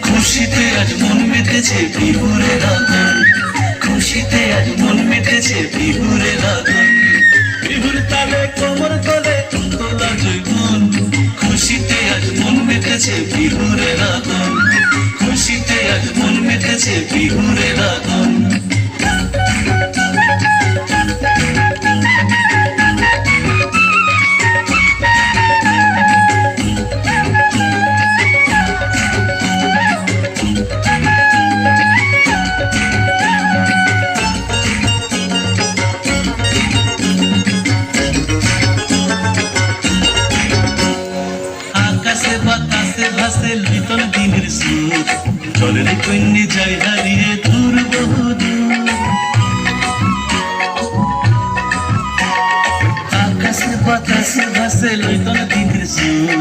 খুশিতে আজ মন মেতেছে বিহুরের আগুন, খুশিতে আজ মন মেতেছে বিহুরের আগুন। বিহুর তালে কোমর তোলে তোলা জৈবন, খুশিতে আজ মন মেতেছে বিহুরের আগুন, খুশিতে আজ মন মেতেছে বিহুরের আগুন। বাতাসে ভাসে লিটন দিনের সুর, জলের কন্যে যায় হারিয়ে দূর বহুদূর। আকাশে বাতাসে ভাসে লিটন দিনের সুর,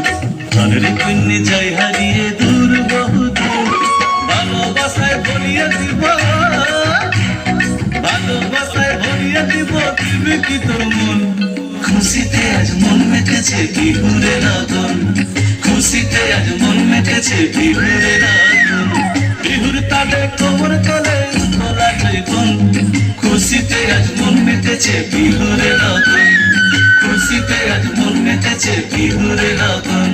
জলের কন্যে যায় হারিয়ে দূর বহুদূর। ভালোবাসায় ভরিয়ে দিব, ভালোবাসায় ভরিয়ে দিব দিবে কি তোর মন। খুশিতে আজ মন মেতেছে বিহুরের আগুন, খুশিতে আজ মন মেতেছে বিহুরের আগুন। বিহুর তালে কোমর তোলে তোলা জৈবন, খুশিতে আজ মন মেতেছে বিহুরের আগুন, খুশিতে আজ মন মেতেছে বিহুরের আগুন।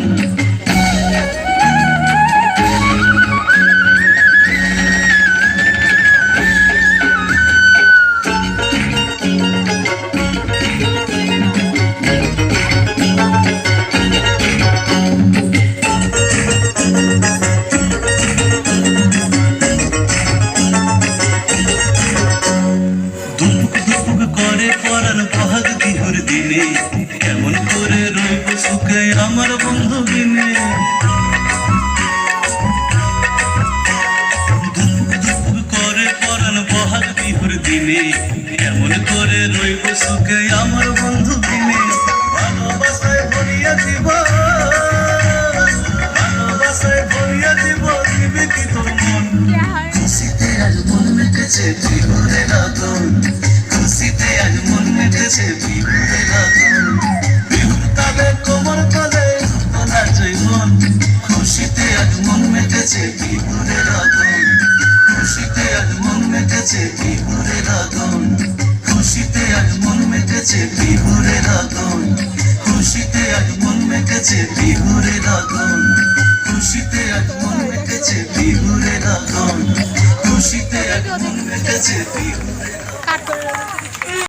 বহাগ বিহুর দিনে কেমন করে রইব সুখে আমার বন্ধু বিনে। ধুক করে পরান বহাগ বিহুর দিনে কেমন করে রইব সুখে আমার বন্ধু বিনে। ভালোবাসায় ভরিয়া দিব, ভালোবাসায় ভরিয়া দিব দিবে কি তোর মন। খুশিতে আজ মন মেতেছে বিহুরের আগুন, খুশিতে আজ মন মেতেছে বিহুরের আগুন। বিহুর তালে কোমর তোলে তোলা জৈবন, খুশিতে আজ মন মেতেছে বিহুরের আগুন, খুশিতে আজ মন মেতেছে বিহুরের আগুন, খুশিতে আজ মন মেতেছে বিহুরের আগুন, খুশিতে আজ মন মেতেছে বিহুরের আগুন, খুশিতে আজ মন মেতেছে বিহুরের আগুন, খুশিতে আজ মন মেতেছে বিহুরের আগুন।